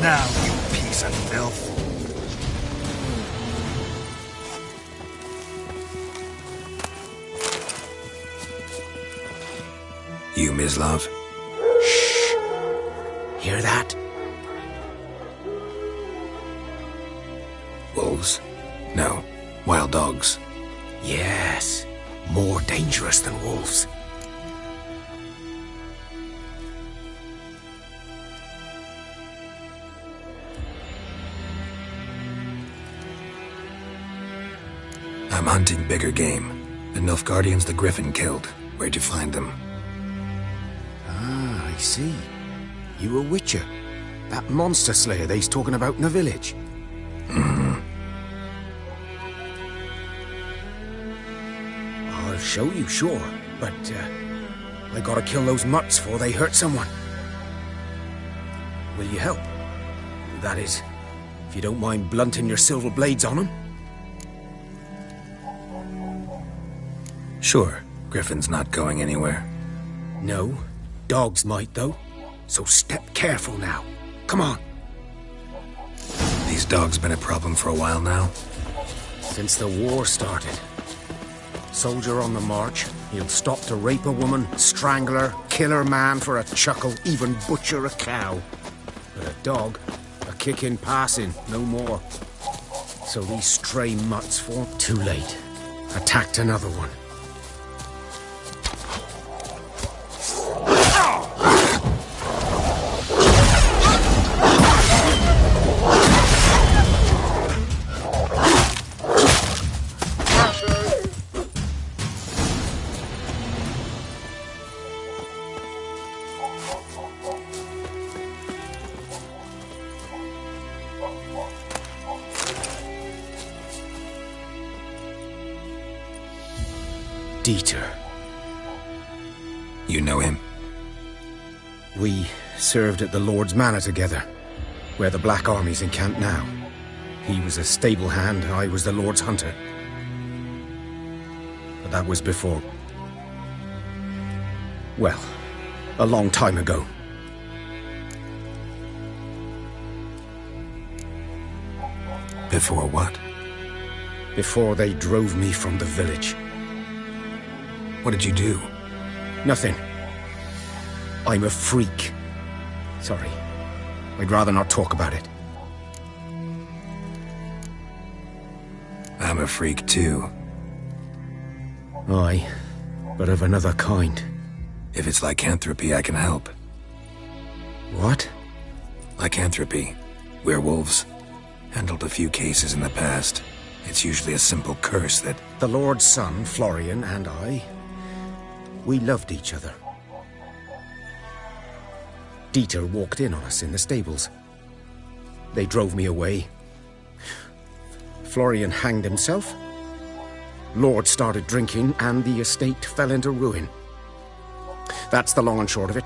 now, you piece of filth. You, Mislav? Shh! Hear that? Wolves? No. Wild dogs. Yes. More dangerous than wolves. I'm hunting bigger game. The Nilfgaardians the Griffin killed. Where'd you find them? Ah, I see. You a witcher. That monster slayer they's talking about in the village. I'll show you, sure. But, I gotta kill those mutts before they hurt someone. Will you help? That is, if you don't mind blunting your silver blades on them. Sure. Griffin's not going anywhere. No. Dogs might, though. So step careful now. Come on. These dogs been a problem for a while now? Since the war started. Soldier on the march, he'll stop to rape a woman, strangle her, kill her man for a chuckle, even butcher a cow. But a dog, a kick in passing, no more. So these stray mutts for too late. Attacked another one. Dieter. You know him? We served at the Lord's Manor together, where the Black Army's encamped now. He was a stable hand, I was the Lord's hunter. But that was before... well, a long time ago. Before what? Before they drove me from the village. What did you do? Nothing. I'm a freak. Sorry. I'd rather not talk about it. I'm a freak too. Aye, but of another kind. If it's lycanthropy, I can help. What? Lycanthropy. Werewolves. Handled a few cases in the past. It's usually a simple curse that... The Lord's son, Florian, and I... we loved each other. Dieter walked in on us in the stables. They drove me away. Florian hanged himself. Lord started drinking, and the estate fell into ruin. That's the long and short of it.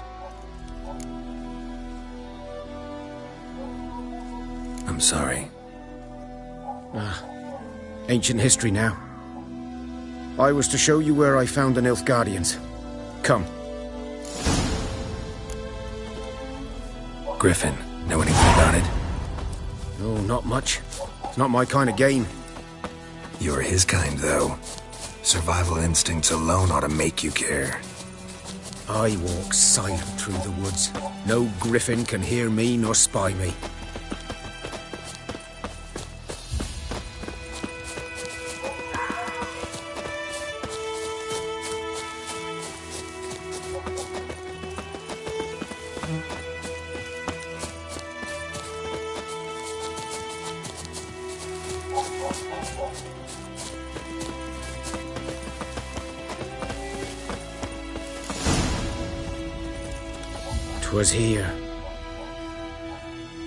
I'm sorry. Ancient history now. I was to show you where I found the Nilfgaardians. Come. Griffin, know anything about it? No, not much. It's not my kind of game. You're his kind, though. Survival instincts alone ought to make you care. I walk silent through the woods. No griffin can hear me nor spy me. 'Twas here.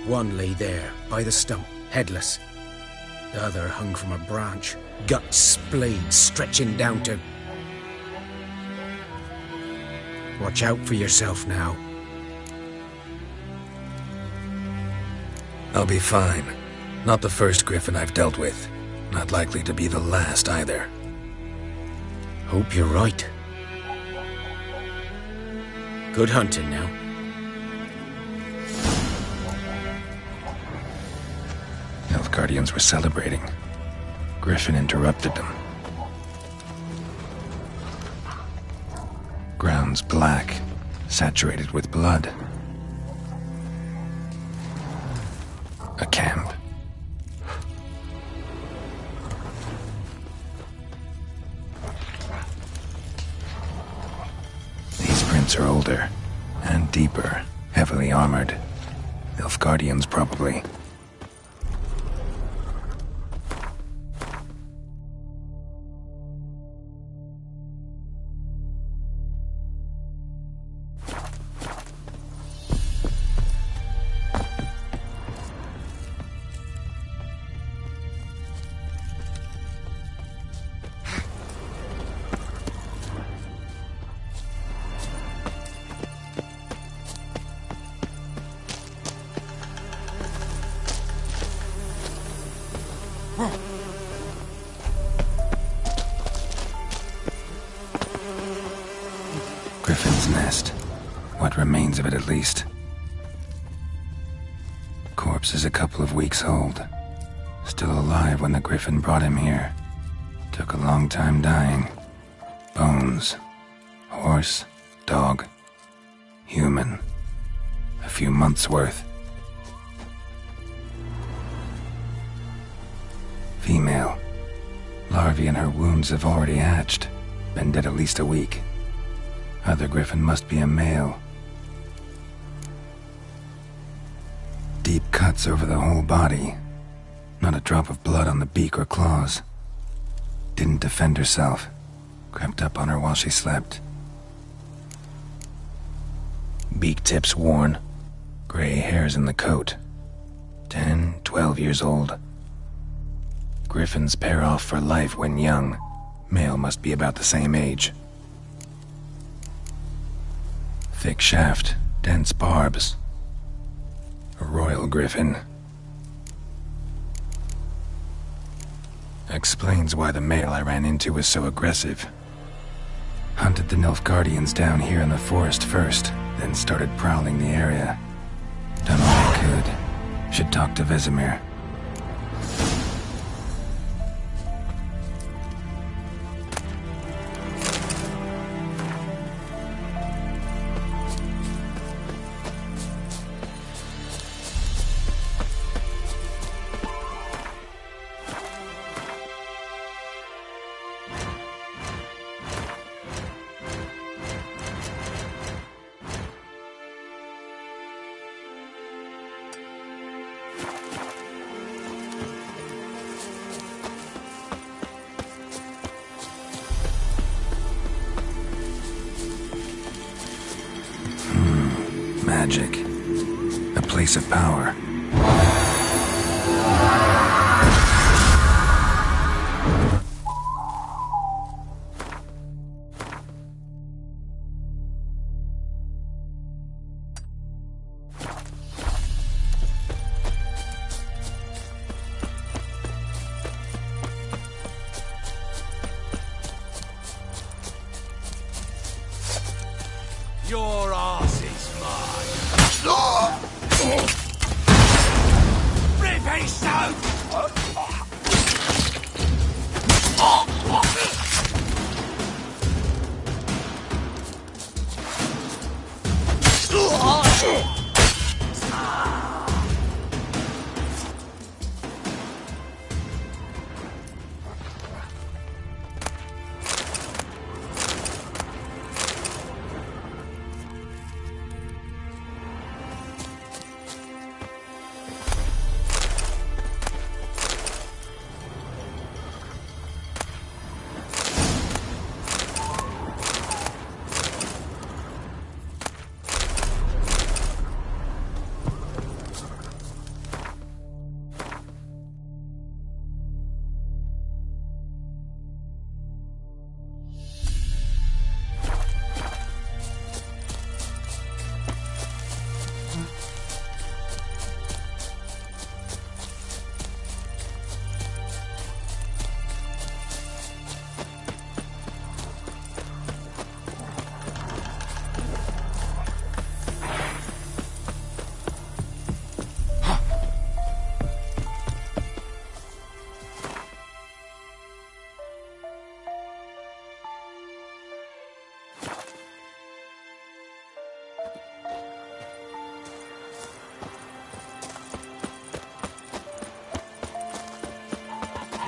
One lay there, by the stump, headless. The other hung from a branch, guts splayed, stretching down to... Watch out for yourself now. I'll be fine. Not the first griffin I've dealt with. Not likely to be the last either. Hope you're right. Good hunting now. Nilfgaardians were celebrating. Griffin interrupted them. Ground's black, saturated with blood. A camp. These prints are older and deeper, heavily armored. Nilfgaardians, probably. Griffin's nest. What remains of it, at least. Corpse is a couple of weeks old. Still alive when the Griffin brought him here. Took a long time dying. Bones. Horse. Dog. Human. A few months' worth. Female. Larvae in her wounds have already hatched. Been dead at least a week. Other Griffin must be a male. Deep cuts over the whole body. Not a drop of blood on the beak or claws. Didn't defend herself. Crept up on her while she slept. Beak tips worn. Gray hairs in the coat. 10, 12 years old. Griffins pair off for life when young. Male must be about the same age. Thick shaft, dense barbs. A royal griffin. Explains why the male I ran into was so aggressive. Hunted the Nilfgaardians down here in the forest first, then started prowling the area. Done all I could. Should talk to Vesemir. Magic. A place of power. Your ass is mine.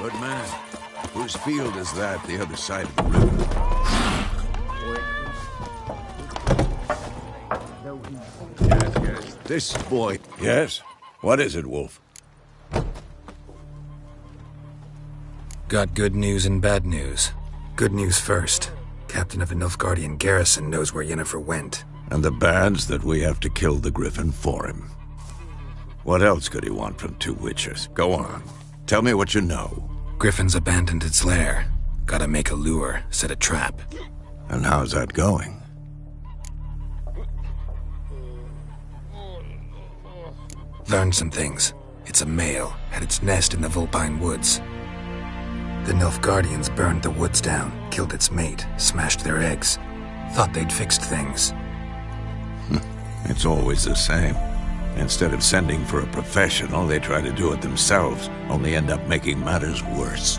Good man. Whose field is that, the other side of the river? Yes. This boy. Yes? What is it, Wolf? Got good news and bad news. Good news first. Captain of the Nilfgaardian garrison knows where Yennefer went. And the bad's that we have to kill the Griffin for him. What else could he want from two witches? Go on. Tell me what you know. Griffin's abandoned its lair. Gotta make a lure, set a trap. And how's that going? Learned some things. It's a male, had its nest in the Vulpine Woods. The Nilfgaardians burned the woods down, killed its mate, smashed their eggs. Thought they'd fixed things. It's always the same. Instead of sending for a professional, they try to do it themselves, only end up making matters worse.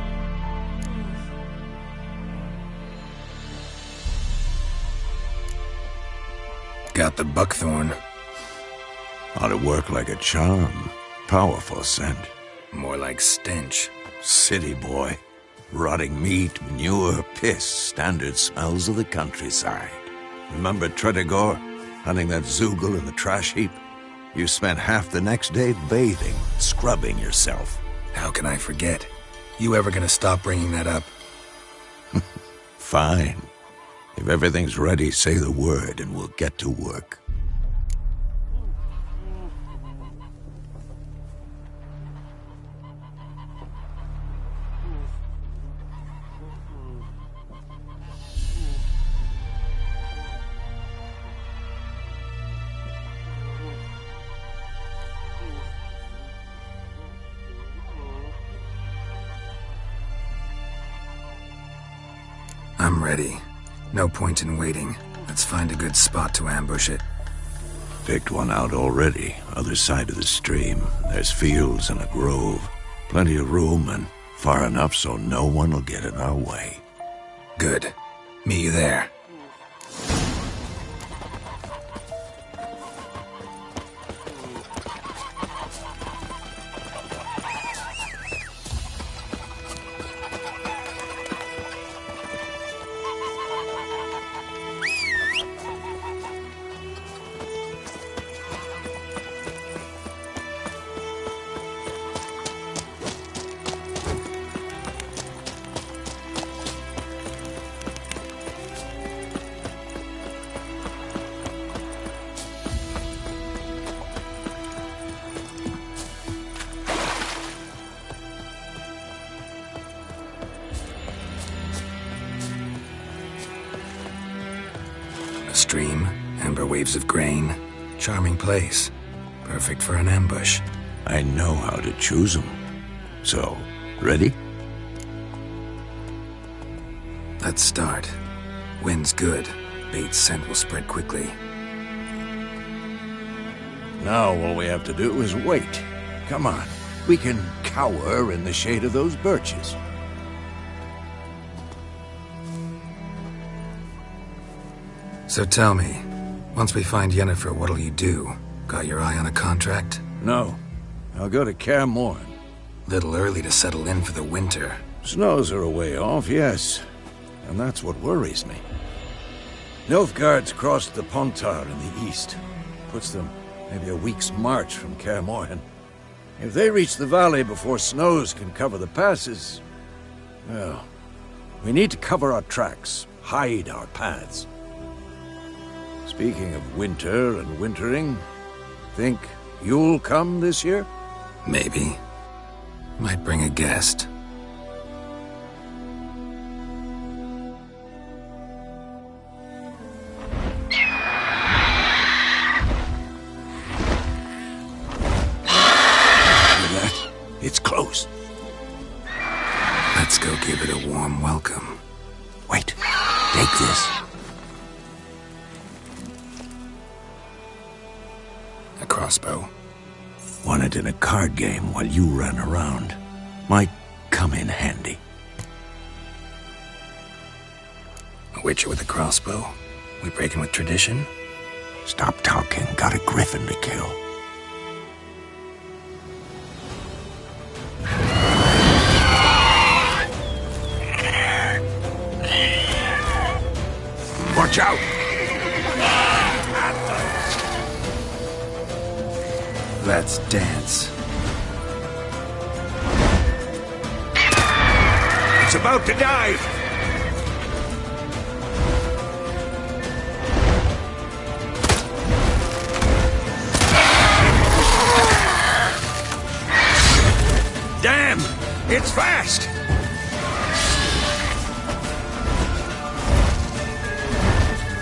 Got the buckthorn. Ought to work like a charm. Powerful scent. More like stench. City boy. Rotting meat, manure, piss, standard smells of the countryside. Remember Tredegor? Hunting that Zoogle in the trash heap? You spent half the next day bathing, scrubbing yourself. How can I forget? You ever gonna stop bringing that up? Fine. If everything's ready, say the word and we'll get to work. I'm ready. No point in waiting. Let's find a good spot to ambush it. Picked one out already, other side of the stream. There's fields and a grove. Plenty of room and far enough so no one will get in our way. Good. Meet you there. Stream, amber waves of grain. Charming place. Perfect for an ambush. I know how to choose them. So, ready? Let's start. Wind's good. Bait's scent will spread quickly. Now all we have to do is wait. Come on. We can cower in the shade of those birches. So tell me, once we find Yennefer, what'll you do? Got your eye on a contract? No. I'll go to Kaer Morhen. Little early to settle in for the winter. Snows are a way off, yes. And that's what worries me. Nilfgaard's crossed the Pontar in the east. Puts them maybe a week's march from Kaer Morhen. If they reach the valley before snows can cover the passes, well, we need to cover our tracks, hide our paths. Speaking of winter and wintering, think you'll come this year? Maybe. Might bring a guest. It's close. Let's go give it a warm welcome. Wait, take this. A crossbow. Won it in a card game while you ran around. Might come in handy. A witcher with a crossbow? We breaking with tradition? Stop talking. Got a griffin to kill. Watch out! Let's dance. It's about to dive! Damn! It's fast!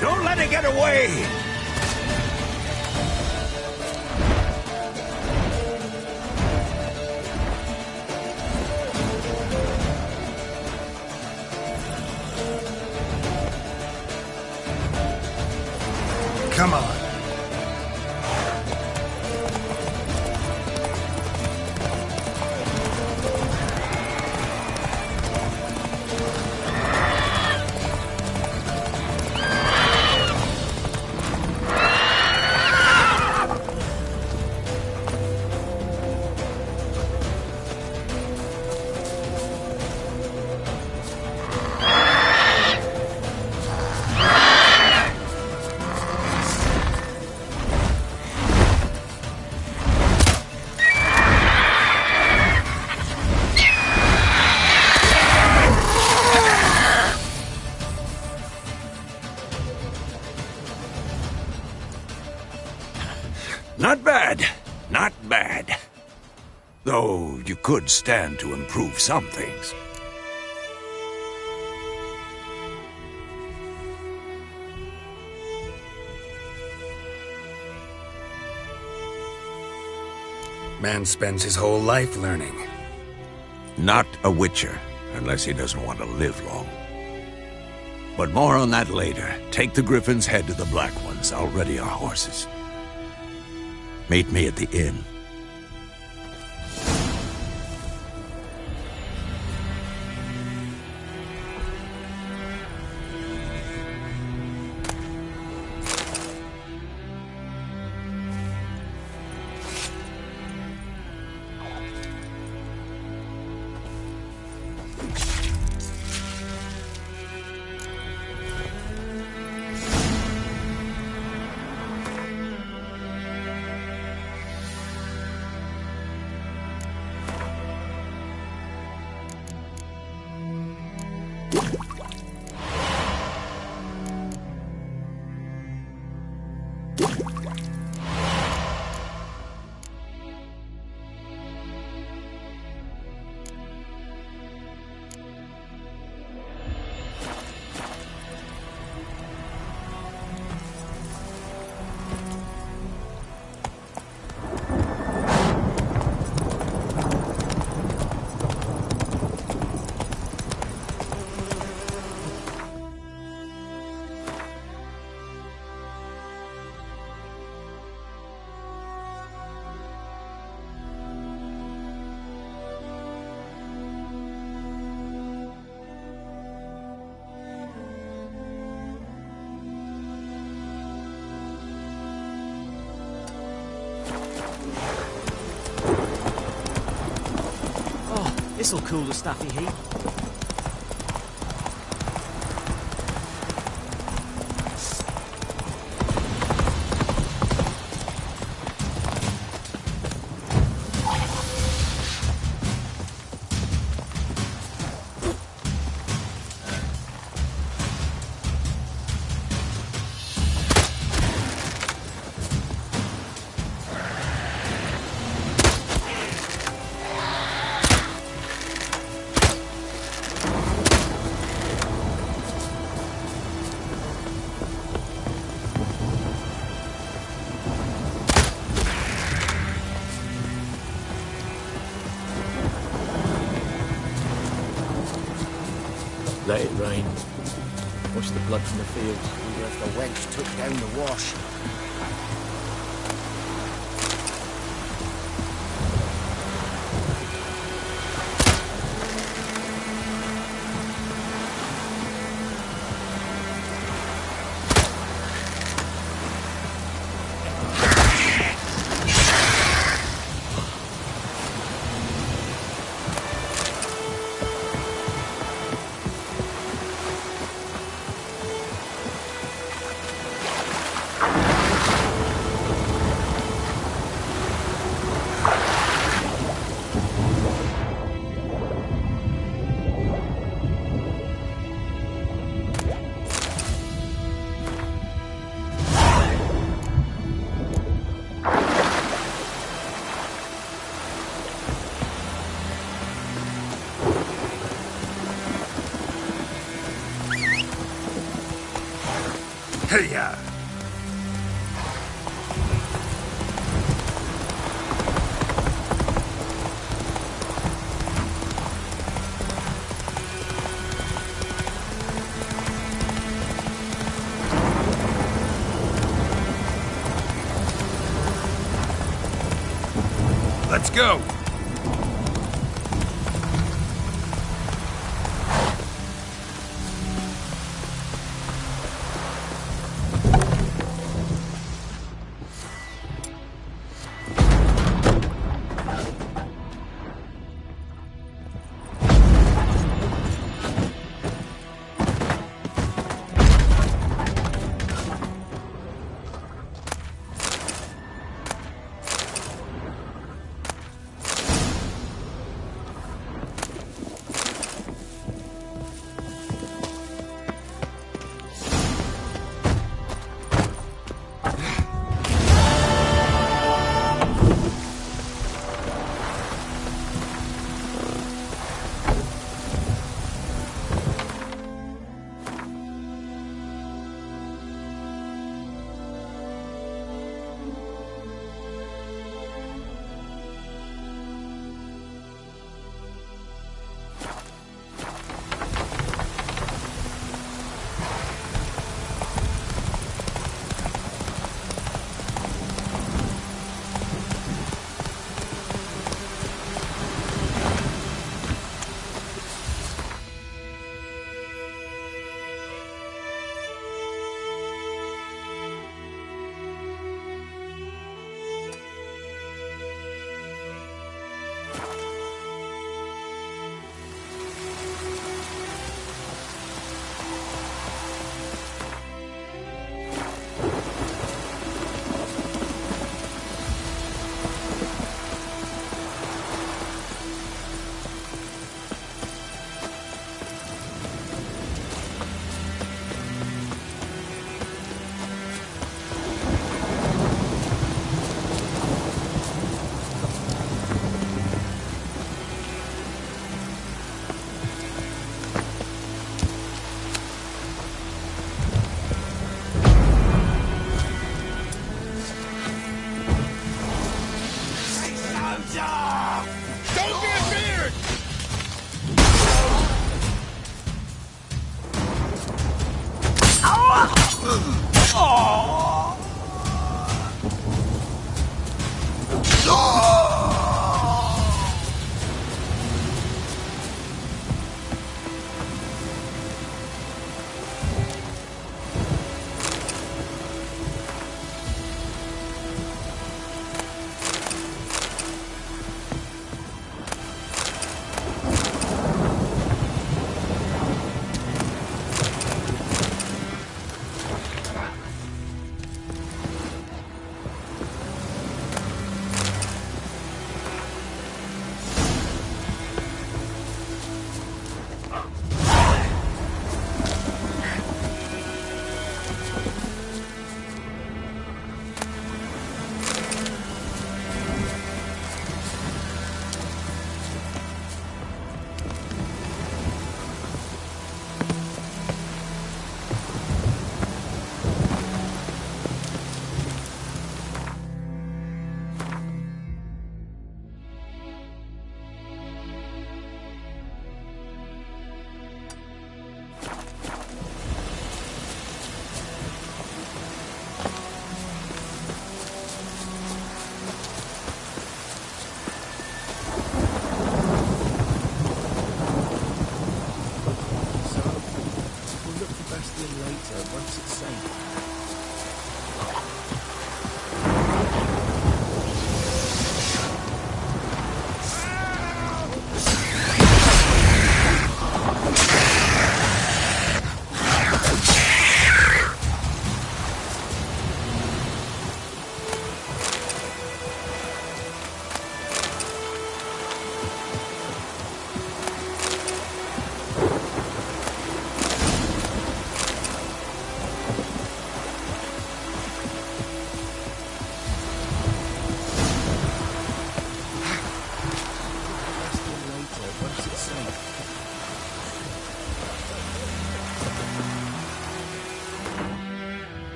Don't let it get away! Come on. Not bad. Not bad. Though you could stand to improve some things. Man spends his whole life learning. Not a witcher, unless he doesn't want to live long. But more on that later. Take the Griffin's head to the Black Ones. I'll ready our horses. Meet me at the inn. This'll cool the stuffy heat. Let it rain. Wash the blood from the fields. Wonder if the wench took down the wash. Hey, ya! Let's go!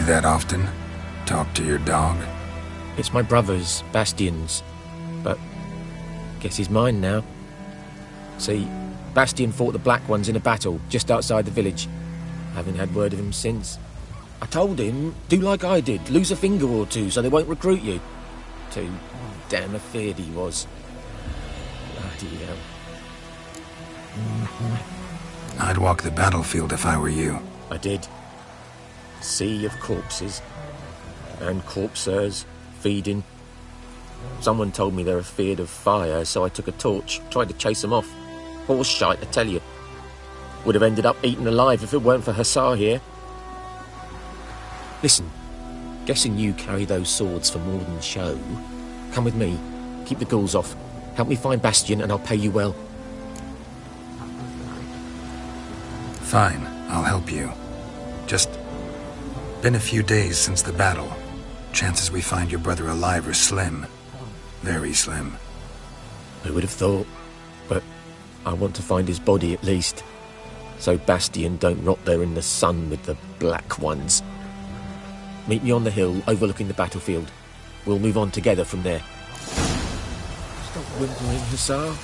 that often? Talk to your dog? It's my brother's, Bastian's, but guess he's mine now. See, Bastian fought the Black Ones in a battle just outside the village. Haven't had word of him since. I told him, do like I did, lose a finger or two so they won't recruit you. Too damn afeard he was. Bloody hell. I'd walk the battlefield if I were you. I did. Sea of corpses. And corpsers, feeding. Someone told me they're afeard of fire, so I took a torch, tried to chase them off. Horse shite, I tell you. Would have ended up eaten alive if it weren't for Hussar here. Listen, guessing you carry those swords for more than show. Come with me, keep the ghouls off. Help me find Bastian and I'll pay you well. Fine, I'll help you. Just been a few days since the battle. Chances we find your brother alive are slim. Very slim. I would have thought, but I want to find his body at least. So Bastian don't rot there in the sun with the Black Ones. Meet me on the hill overlooking the battlefield. We'll move on together from there. Stop whimpering, Hussar.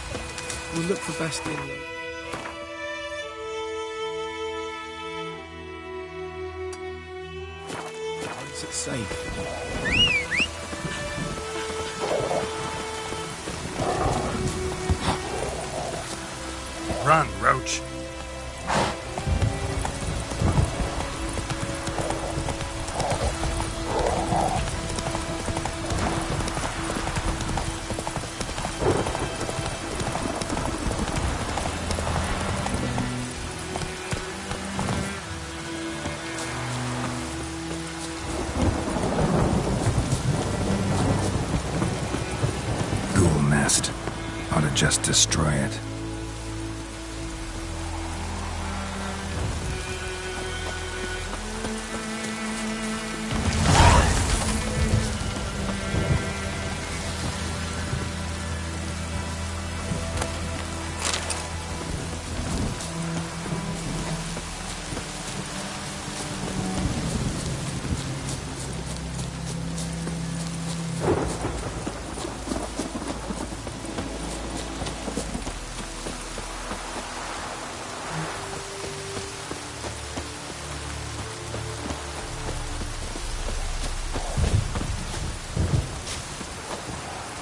We'll look for Bastian. Once it's safe. Run, Roach. Ghoul nest. Ought to just destroy it.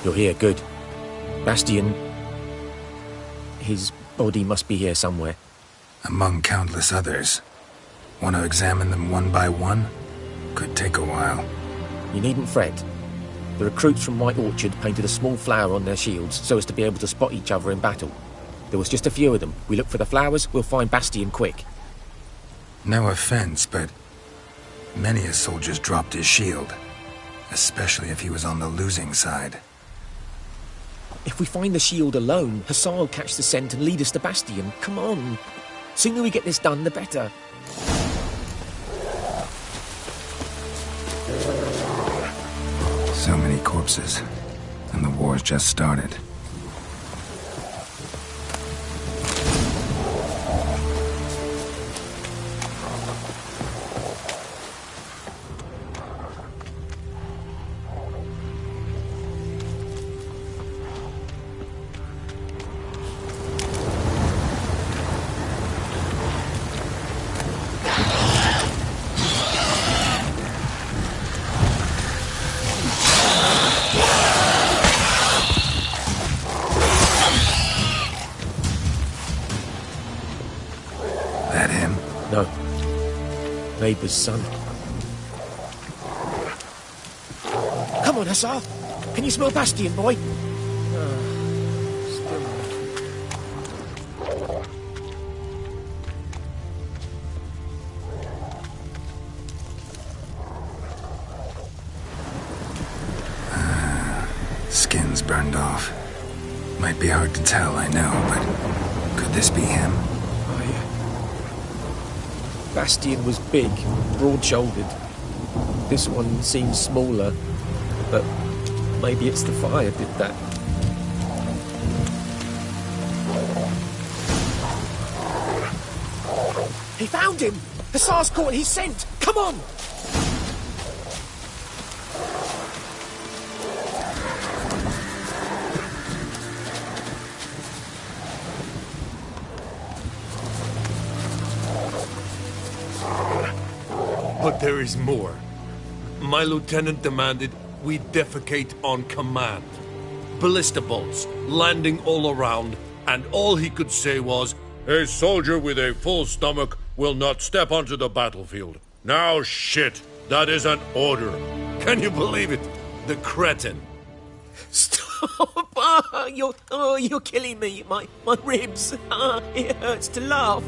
You're here, good. Bastian... his body must be here somewhere. Among countless others. Want to examine them one by one? Could take a while. You needn't fret. The recruits from White Orchard painted a small flower on their shields so as to be able to spot each other in battle. There was just a few of them. We look for the flowers, we'll find Bastian quick. No offense, but many a soldier's dropped his shield. Especially if he was on the losing side. If we find the shield alone, Hussar will catch the scent and lead us to Bastian. Come on. Sooner we get this done, the better. So many corpses. And the war's just started. That him? No. Neighbour's son. Come on, Hussar. Can you smell Bastian, boy? Skin's burned off. Might be hard to tell, I know, but could this be him? Bastian was big, broad-shouldered. This one seems smaller, but maybe it's the fire did that. He found him! Hussar's caught his scent! Come on! But there is more. My lieutenant demanded we defecate on command. Ballista bolts, landing all around, and all he could say was, "A soldier with a full stomach will not step onto the battlefield." Now shit, that is an order. Can you believe it? The cretin. Stop! You're killing me. My ribs. It hurts to laugh.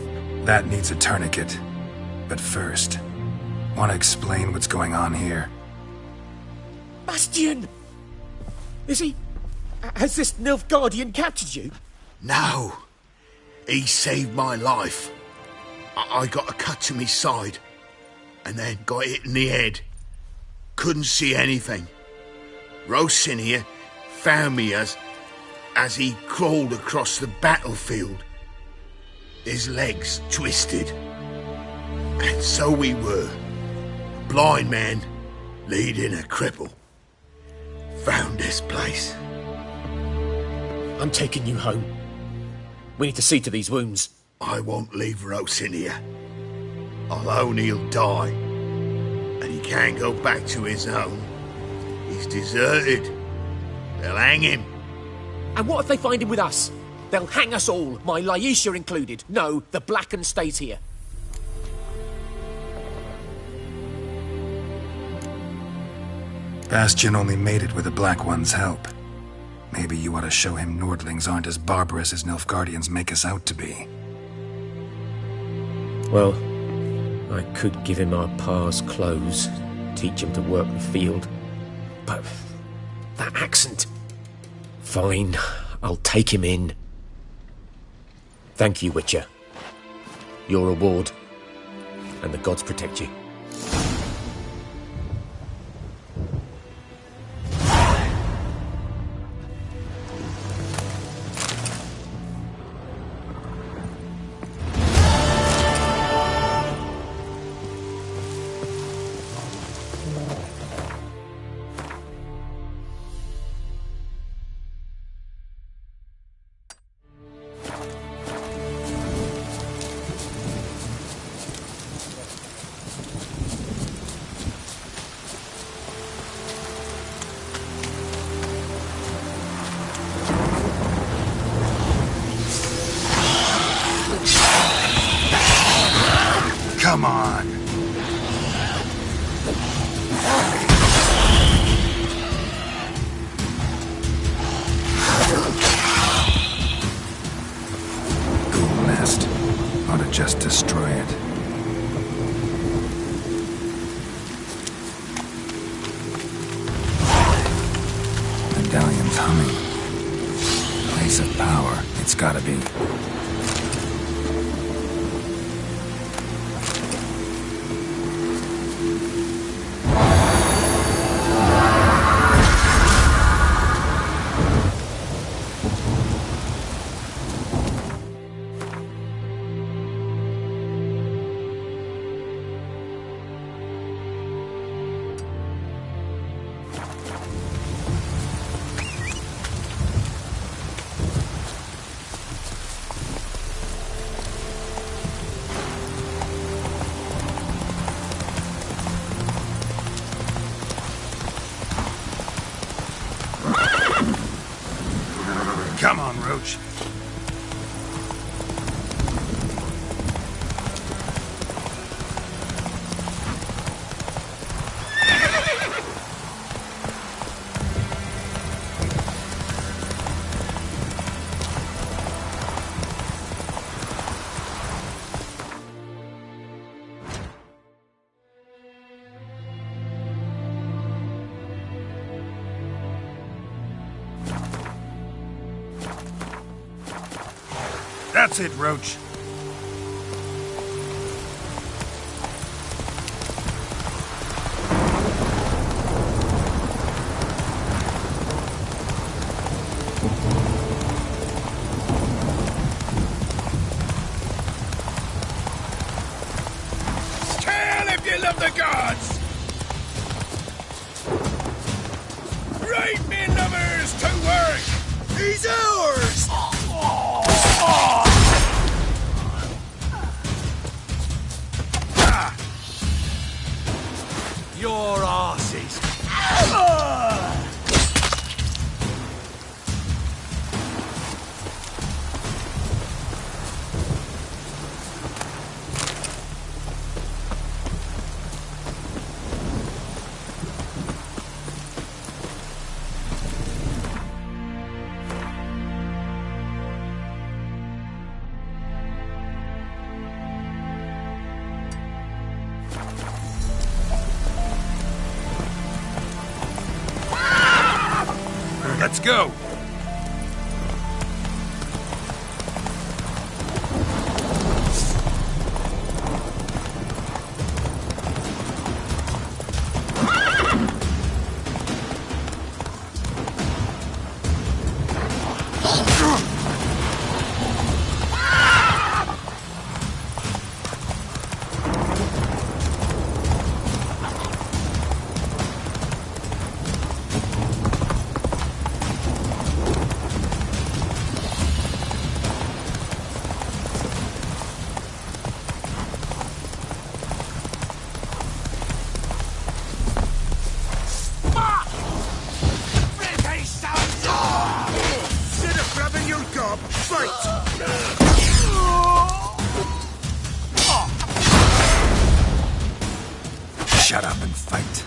That needs a tourniquet. But first, want to explain what's going on here? Bastian! Has this Nilfgaardian captured you? No. He saved my life. I got a cut to my side, and then got hit in the head. Couldn't see anything. Rosinia found me as he crawled across the battlefield. His legs twisted. And so we were. A blind man leading a cripple. Found this place. I'm taking you home. We need to see to these wounds. I won't leave Rosinia. Alone he'll die. And he can't go back to his own. He's deserted. They'll hang him. And what if they find him with us? They'll hang us all, my Laisha included. No, the Blacken stays here. Bastian only made it with the Black One's help. Maybe you ought to show him Nordlings aren't as barbarous as Nilfgaardians make us out to be. Well, I could give him our pa's clothes, teach him to work the field. But that accent... Fine, I'll take him in. Thank you, Witcher. Your reward. And the gods protect you. Come on! Ghoul nest. Ought to just destroy it. Medallion's humming. Place of power. It's gotta be. Come on, Roach. That's it, Roach. Tell if you love the gods! Right, me lovers, to work! He's ours! Your arses. Let's go! Shut up and fight.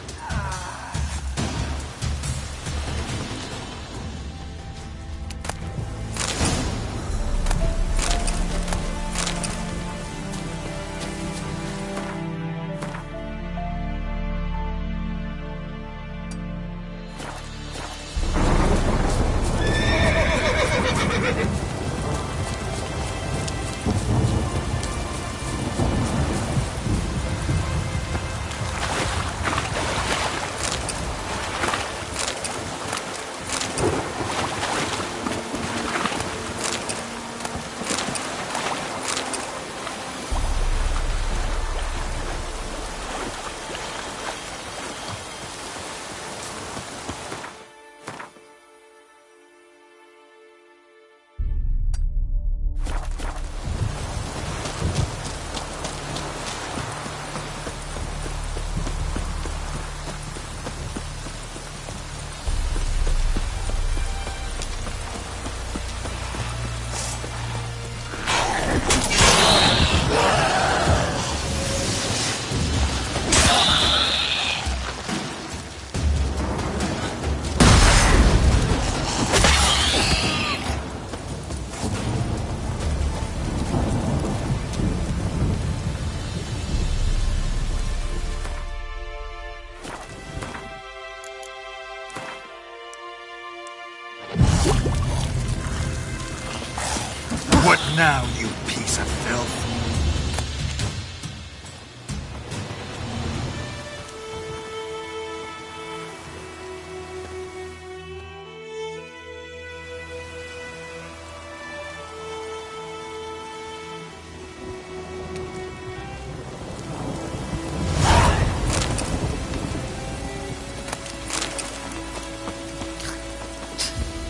What now, you piece of filth?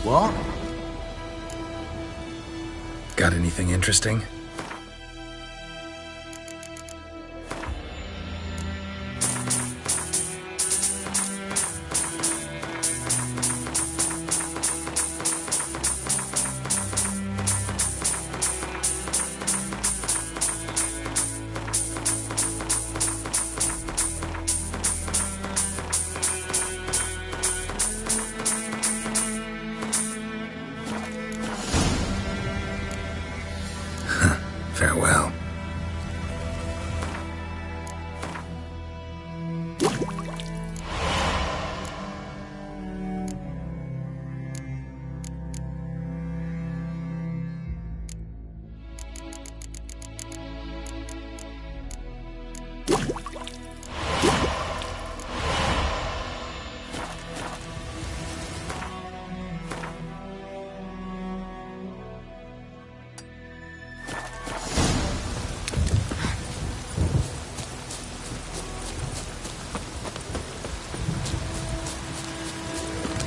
What? Got anything interesting? Farewell.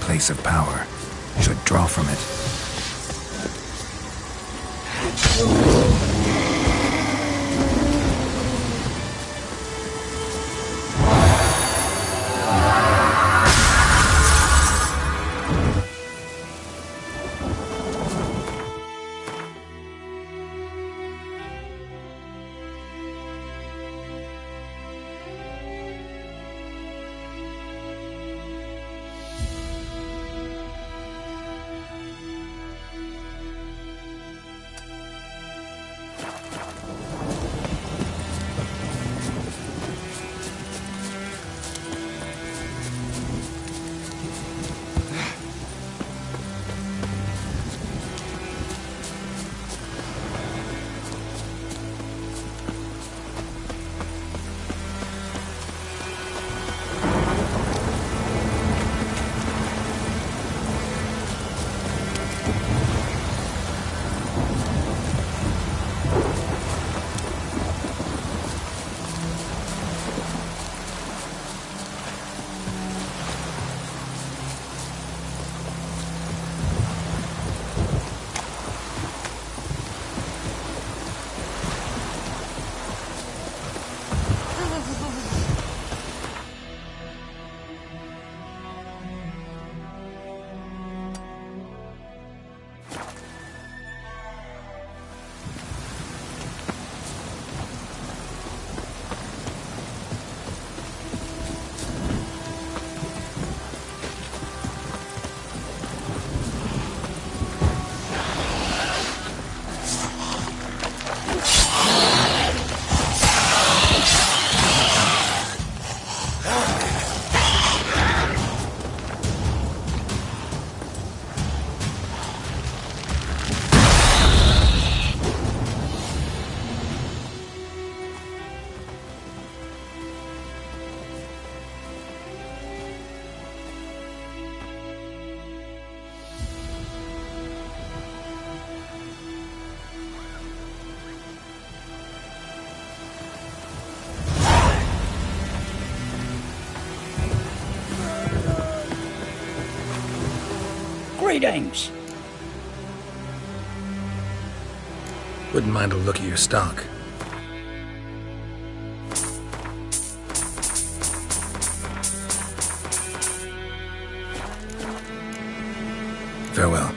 Place of power. Should draw from it. Greetings. Wouldn't mind a look at your stock. Farewell.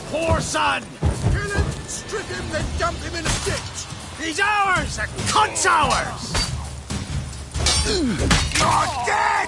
Poor son! Kill him, strip him, then dump him in a ditch! He's ours! The cunt's ours! You're dead!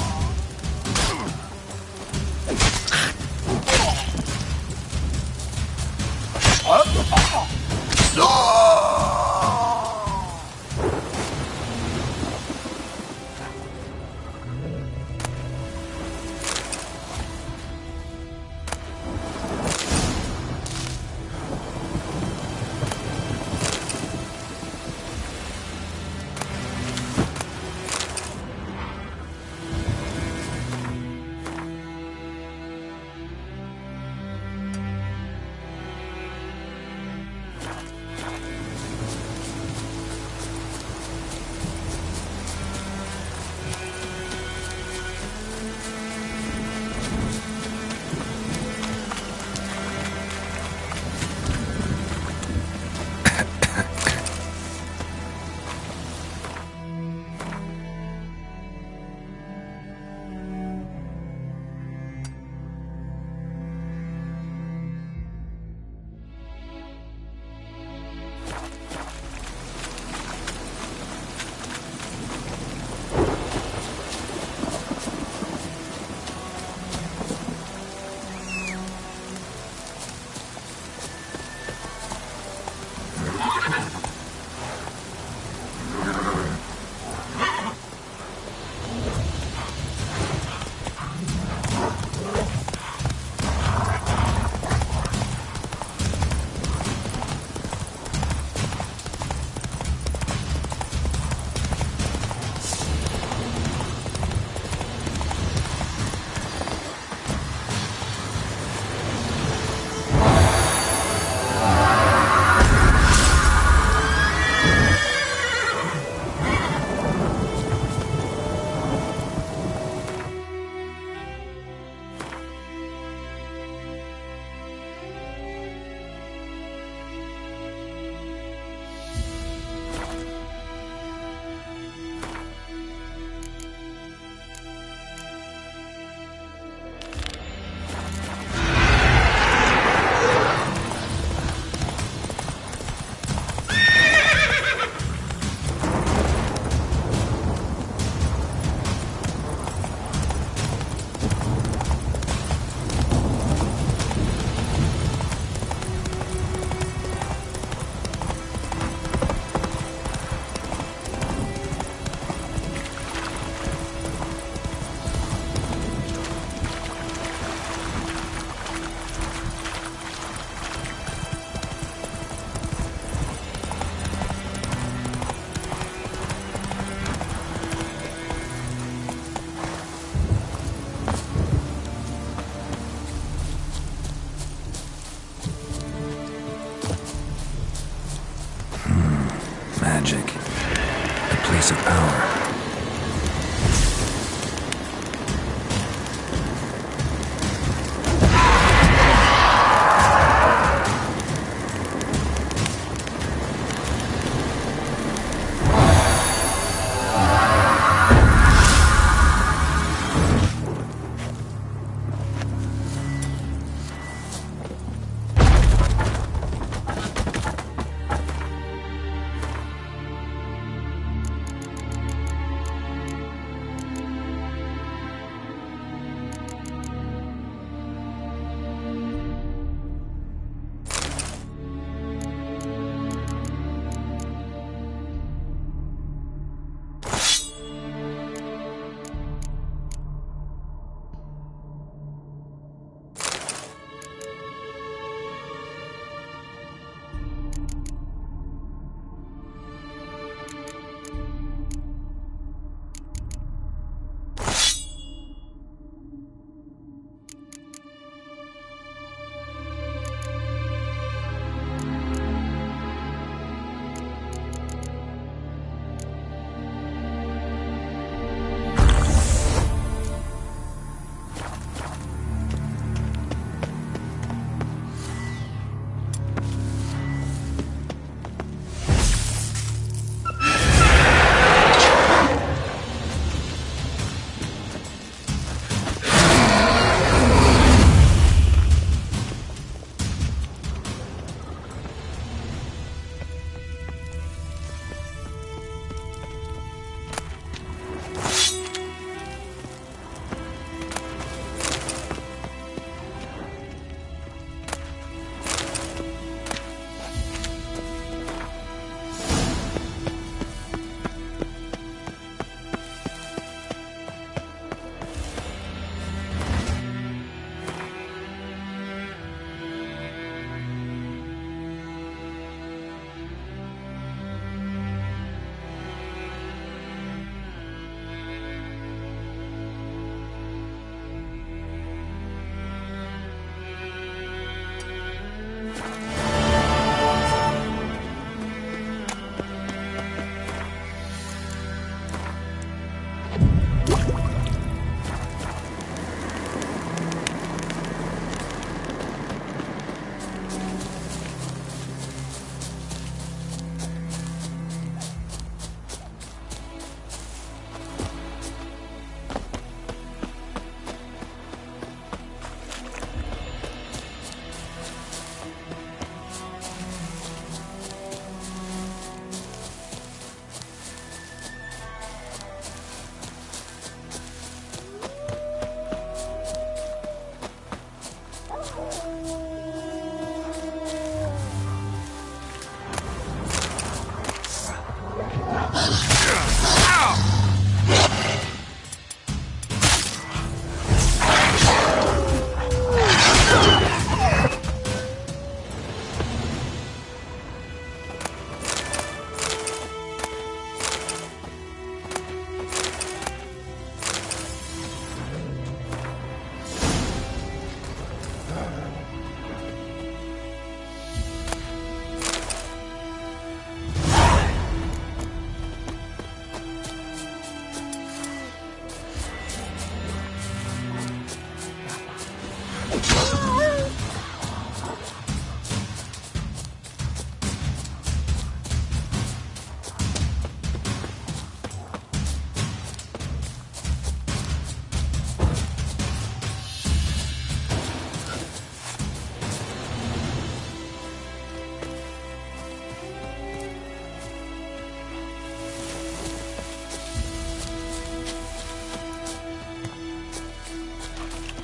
Magic. The place of power.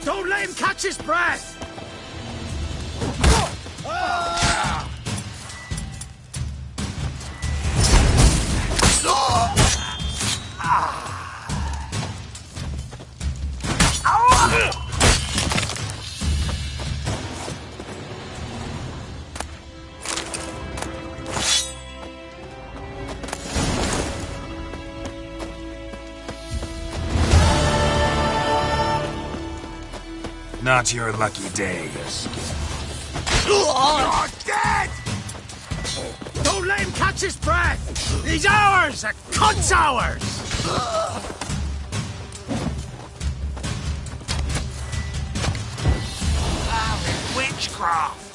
Don't let him catch his breath! Not your lucky day. You're dead! Don't let him catch his breath! He's ours! A cunt's ours! Witchcraft!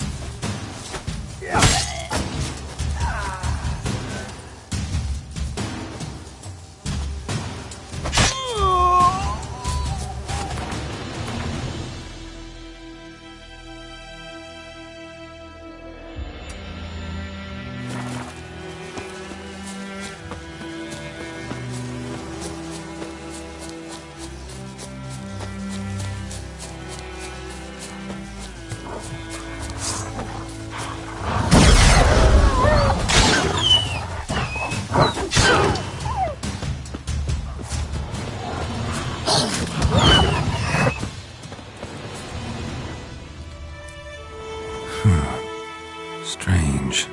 Strange.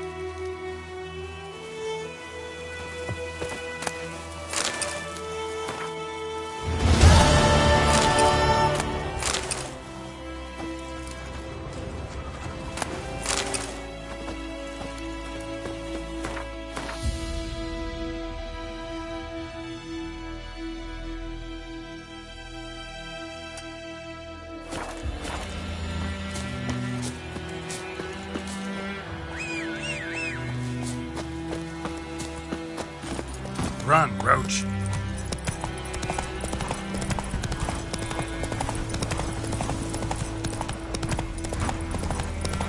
Run, Roach.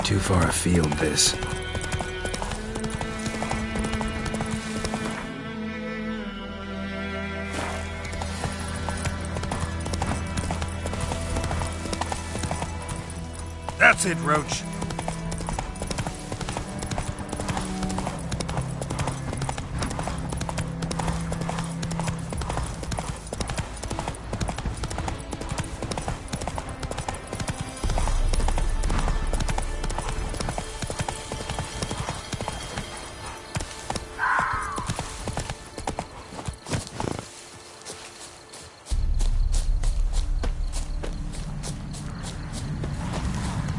Too far afield, this. That's it, Roach.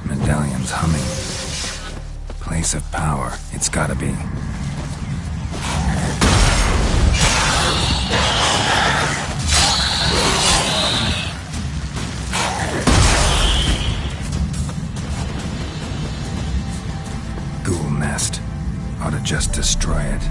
Medallion's humming. Place of power, it's gotta be. Ghoul nest. Ought to just destroy it.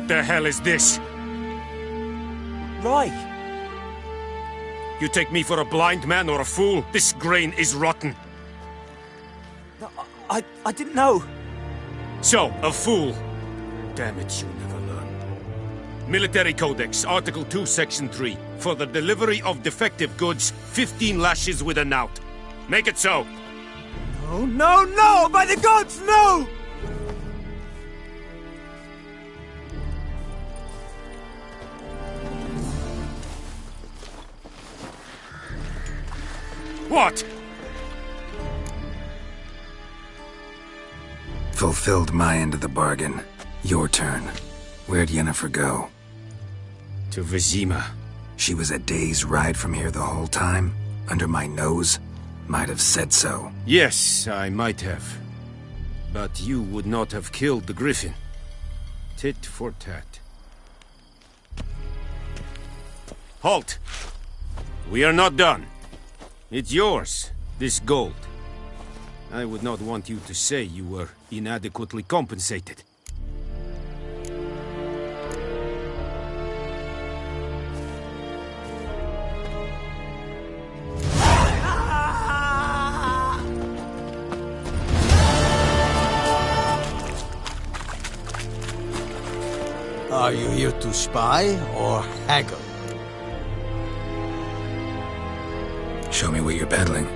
What the hell is this? Right. You take me for a blind man or a fool? This grain is rotten. No, I didn't know. So, a fool. Damn it, you never learn. Military Codex, Article 2, Section 3. For the delivery of defective goods, 15 lashes with a knout. Make it so. No, no, no! By the gods, no! What? Fulfilled my end of the bargain. Your turn. Where'd Yennefer go? To Vizima. She was a day's ride from here the whole time? Under my nose? Might have said so. Yes, I might have. But you would not have killed the griffin. Tit for tat. Halt! We are not done. It's yours, this gold. I would not want you to say you were inadequately compensated. Are you here to spy or haggle? Show me what you're peddling.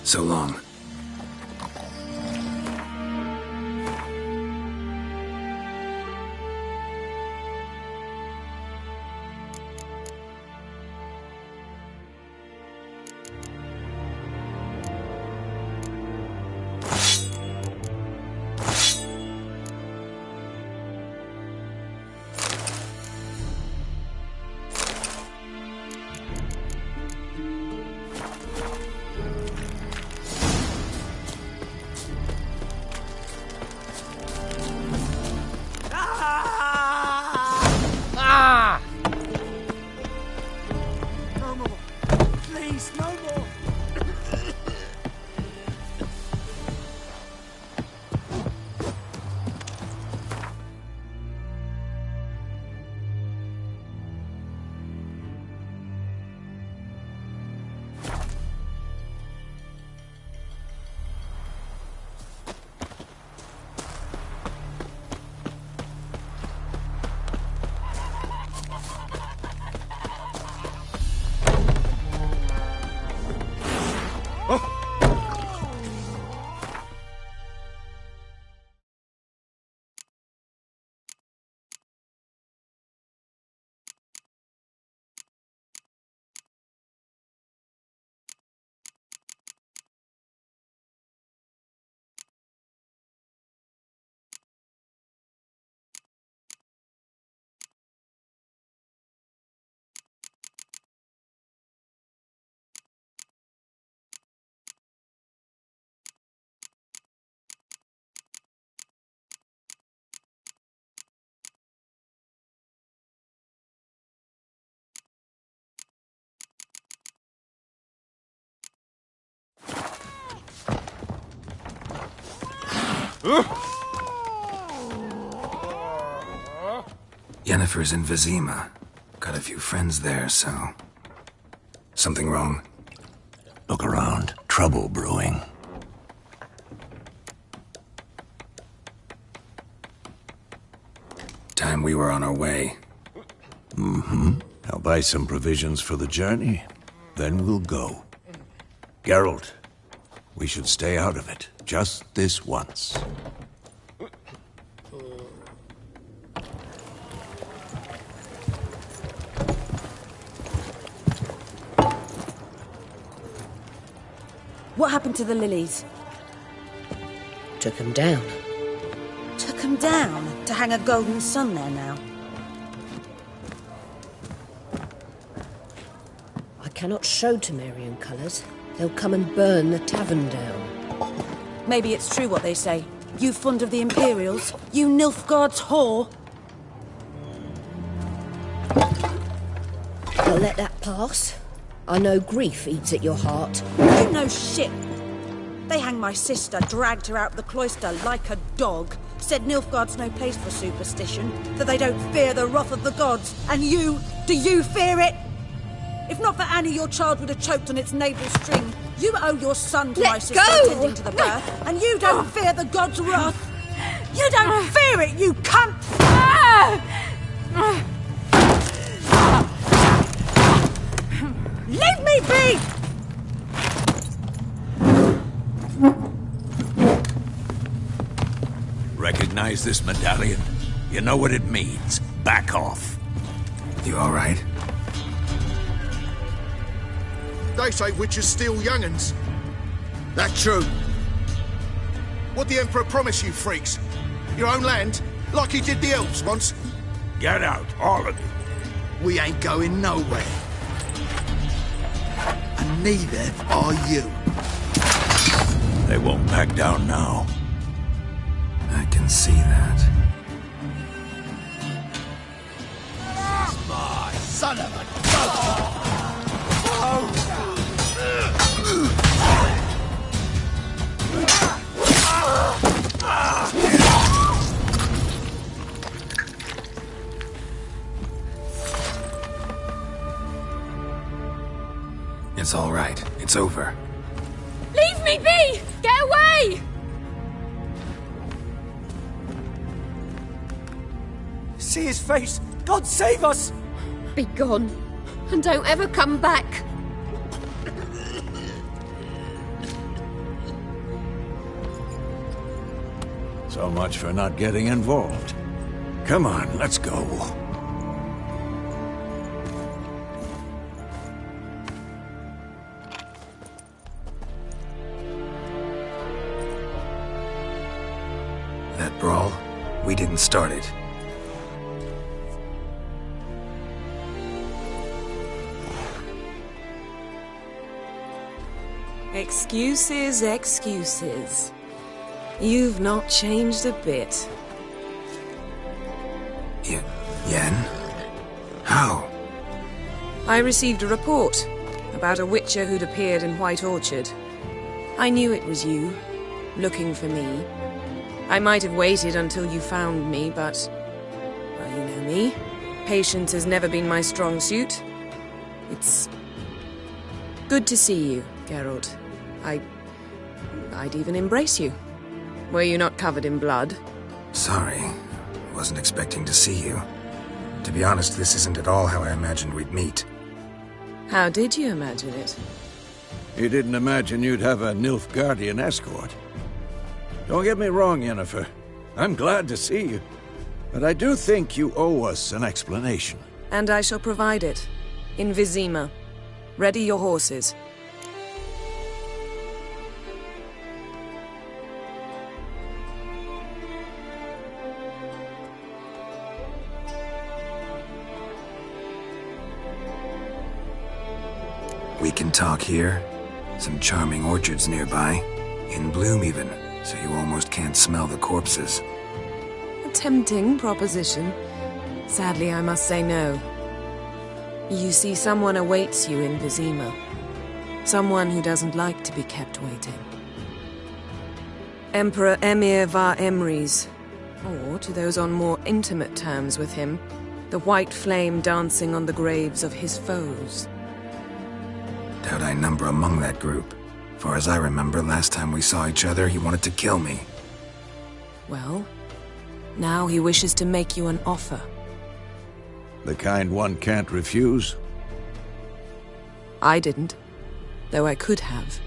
So long. Yennefer's in Vizima. Got a few friends there, so... Something wrong? Look around. Trouble brewing. Time we were on our way. Mm-hmm. I'll buy some provisions for the journey. Then we'll go. Geralt, we should stay out of it. Just this once. What happened to the lilies? Took them down. Took them down? To hang a golden sun there now? I cannot show Temerian colours. They'll come and burn the tavern down. Maybe it's true what they say. You fond of the Imperials? You Nilfgaard's whore? I'll let that pass. I know grief eats at your heart. You know shit. They hanged my sister, dragged her out the cloister like a dog. Said Nilfgaard's no place for superstition, that they don't fear the wrath of the gods. And you, do you fear it? If not for Annie, your child would have choked on its navel string. You owe your son to my sister attending to the birth, and you don't fear the gods' wrath. You don't fear it, you cunt! Leave me be! Recognize this medallion? You know what it means. Back off. You all right? They say witches steal young'uns. That true. What the Emperor promised you freaks? Your own land? Like he did the elves once? Get out, all of you. We ain't going nowhere. And neither are you. They won't back down now. I can see that. My son of a... It's all right. It's over. Leave me be! Get away! See his face! God save us! Be gone, and don't ever come back. So much for not getting involved. Come on, let's go. That brawl, we didn't start it. Excuses, excuses. You've not changed a bit. Yen? How? I received a report about a witcher who'd appeared in White Orchard. I knew it was you, looking for me. I might have waited until you found me, but... well, you know me. Patience has never been my strong suit. It's... good to see you, Geralt. I'd even embrace you. Were you not covered in blood? Sorry. Wasn't expecting to see you. To be honest, this isn't at all how I imagined we'd meet. How did you imagine it? You didn't imagine you'd have a Nilfgaardian escort. Don't get me wrong, Yennefer. I'm glad to see you. But I do think you owe us an explanation. And I shall provide it. In Vizima. Ready your horses. We can talk here. Some charming orchards nearby. In bloom even, so you almost can't smell the corpses. A tempting proposition. Sadly, I must say no. You see, someone awaits you in Vizima. Someone who doesn't like to be kept waiting. Emperor Emir var Emrys, or to those on more intimate terms with him, the white flame dancing on the graves of his foes. Doubt I number among that group. Far as I remember, last time we saw each other, he wanted to kill me. Well, now he wishes to make you an offer. The kind one can't refuse? I didn't, though I could have.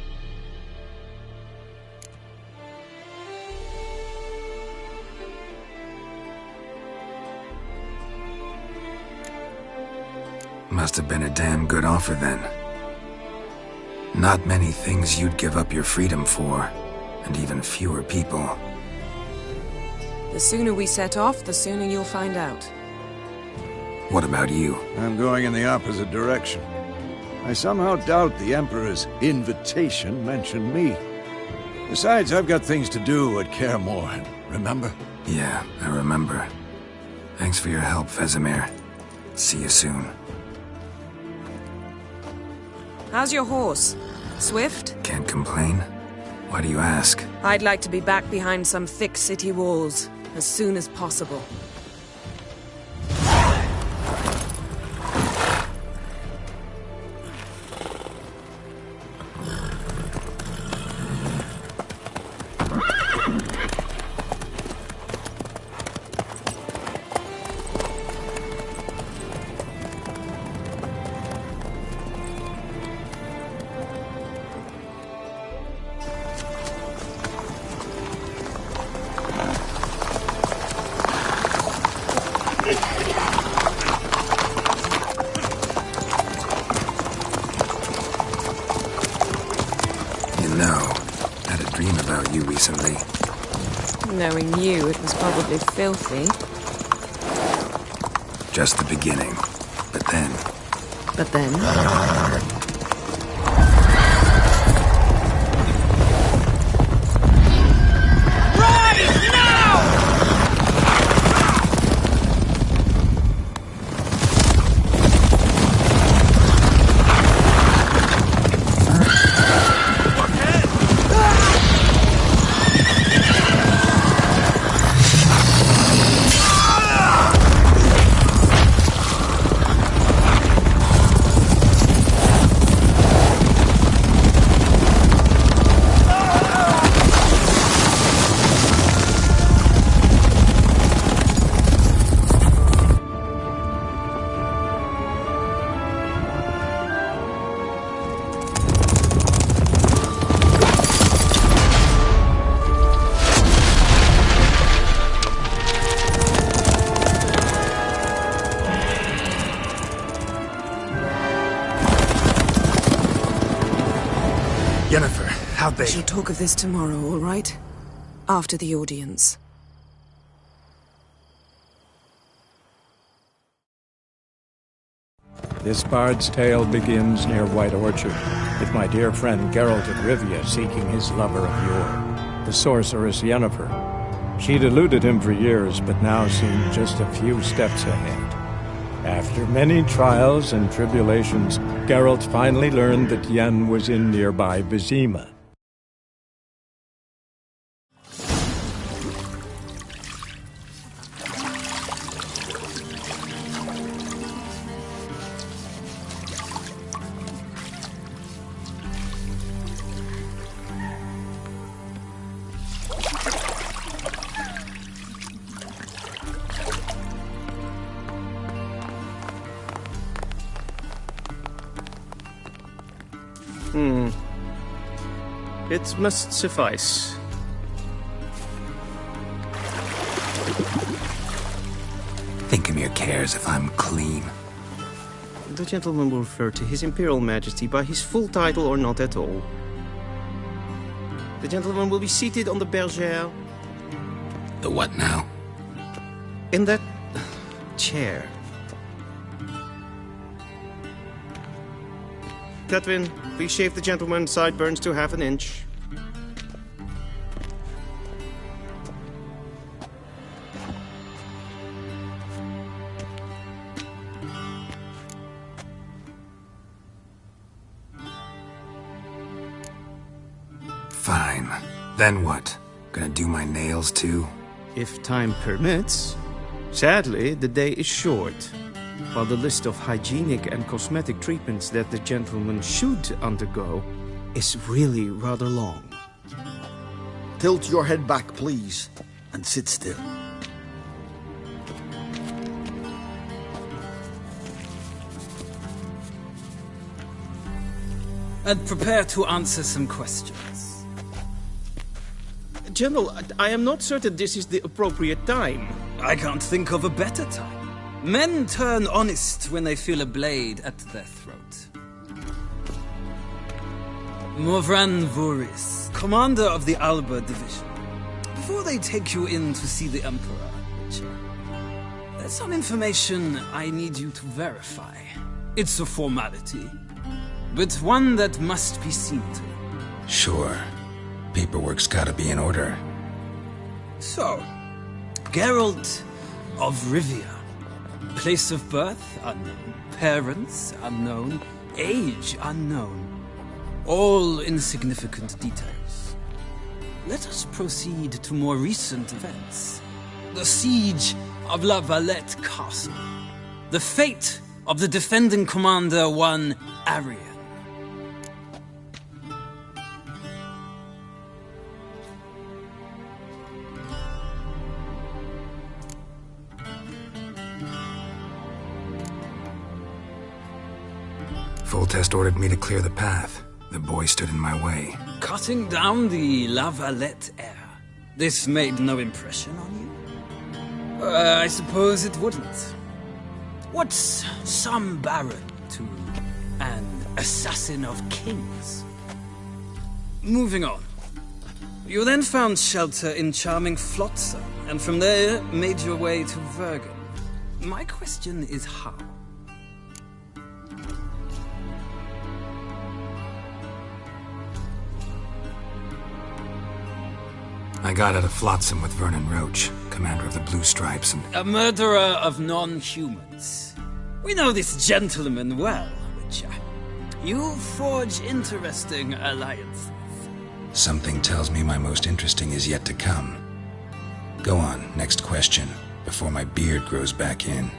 Must have been a damn good offer then. Not many things you'd give up your freedom for, and even fewer people. The sooner we set off, the sooner you'll find out. What about you? I'm going in the opposite direction. I somehow doubt the Emperor's invitation mentioned me. Besides, I've got things to do at Kaer Morhen, remember? Yeah, I remember. Thanks for your help, Vesemir. See you soon. How's your horse? Swift? Can't complain. Why do you ask? I'd like to be back behind some thick city walls as soon as possible. Recently. Knowing you, it was probably filthy. Just the beginning. But then... But then? Yennefer, how'd they... We shall talk of this tomorrow, all right? After the audience. This bard's tale begins near White Orchard, with my dear friend Geralt of Rivia seeking his lover of yore, the sorceress Yennefer. She'd eluded him for years, but now seemed just a few steps ahead. After many trials and tribulations, Geralt finally learned that Yen was in nearby Vizima. It must suffice. Thinkamir cares if I'm clean. The gentleman will refer to His Imperial Majesty by his full title or not at all. The gentleman will be seated on the bergère. The what now? In that chair. Catwin, please shave the gentleman's sideburns to half an inch. Fine. Then what? Gonna do my nails too? If time permits. Sadly, the day is short, while the list of hygienic and cosmetic treatments that the gentleman should undergo is really rather long. Tilt your head back, please, and sit still. And prepare to answer some questions. General, I am not certain this is the appropriate time. I can't think of a better time. Men turn honest when they feel a blade at their throat. Morvran Voris, commander of the Alba Division. Before they take you in to see the Emperor, Witcher, there's some information I need you to verify. It's a formality, but one that must be seen to. Sure. Paperwork's gotta be in order. So, Geralt of Rivia. Place of birth unknown. Parents unknown. Age unknown. All insignificant details. Let us proceed to more recent events. The siege of La Valette Castle. The fate of the defending commander, one Arian. Foltest ordered me to clear the path. The boy stood in my way. Cutting down the La Valette heir. This made no impression on you? I suppose it wouldn't. What's some baron to an assassin of kings? Moving on. You then found shelter in charming Flotsam, and from there made your way to Vergen. My question is how? I got out of Flotsam with Vernon Roach, commander of the Blue Stripes, and... A murderer of non-humans. We know this gentleman well, Witcher. You forge interesting alliances. Something tells me my most interesting is yet to come. Go on, next question, before my beard grows back in.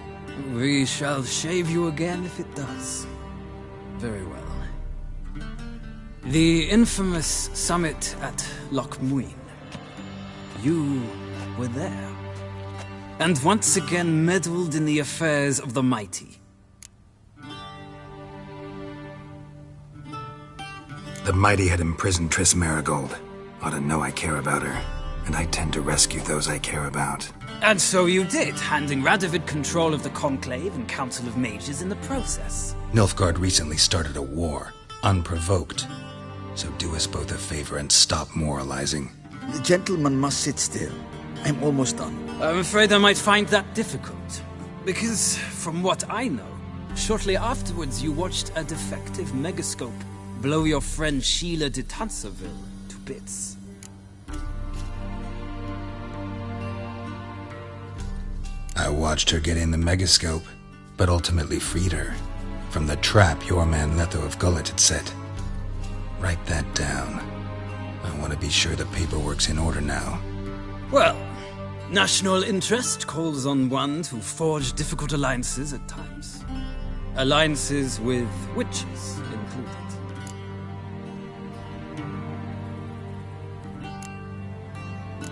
We shall shave you again if it does. Very well. The infamous summit at Loch Muin. You were there. And once again meddled in the affairs of the mighty. The mighty had imprisoned Triss Marigold. Ought to know I care about her, and I tend to rescue those I care about. And so you did, handing Radovid control of the Conclave and Council of Mages in the process. Nilfgaard recently started a war, unprovoked. So do us both a favor and stop moralizing. The gentleman must sit still. I'm almost done. I'm afraid I might find that difficult. Because, from what I know, shortly afterwards you watched a defective megascope blow your friend Sheila de Tanserville to bits. I watched her get in the megascope, but ultimately freed her from the trap your man Letho of Gullet had set. Write that down. I want to be sure the paperwork's in order now. Well, national interest calls on one to forge difficult alliances at times. Alliances with witches included.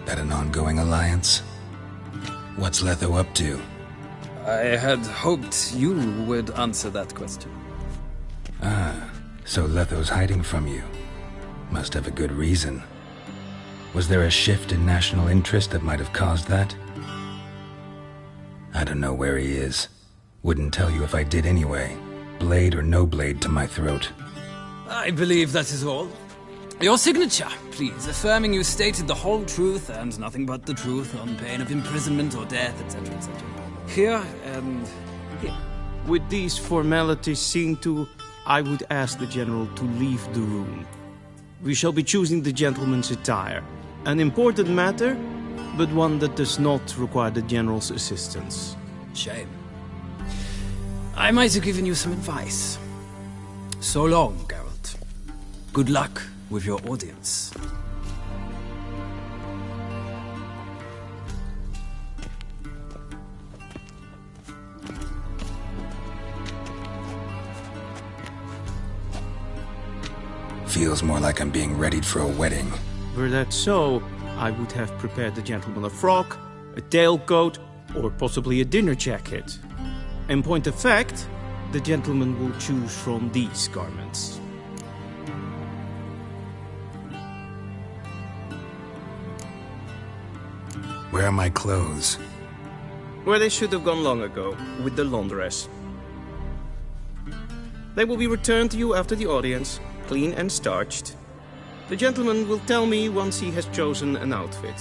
That an ongoing alliance? What's Letho up to? I had hoped you would answer that question. Ah, so Letho's hiding from you. Must have a good reason. Was there a shift in national interest that might have caused that? I don't know where he is. Wouldn't tell you if I did anyway. Blade or no blade to my throat. I believe that is all. Your signature, please, affirming you stated the whole truth and nothing but the truth on pain of imprisonment or death, etc., etc. Here and here. With these formalities seen to, I would ask the General to leave the room. We shall be choosing the gentleman's attire. An important matter, but one that does not require the General's assistance. Shame. I might have given you some advice. So long, Geralt. Good luck with your audience. Feels more like I'm being readied for a wedding. Were that so, I would have prepared the gentleman a frock, a tailcoat, or possibly a dinner jacket. In point of fact, the gentleman will choose from these garments. Where are my clothes? Where they should have gone long ago, with the laundress. They will be returned to you after the audience, clean and starched. The gentleman will tell me once he has chosen an outfit.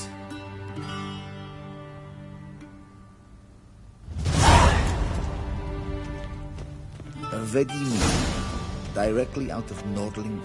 A ready meal, directly out of Nordling.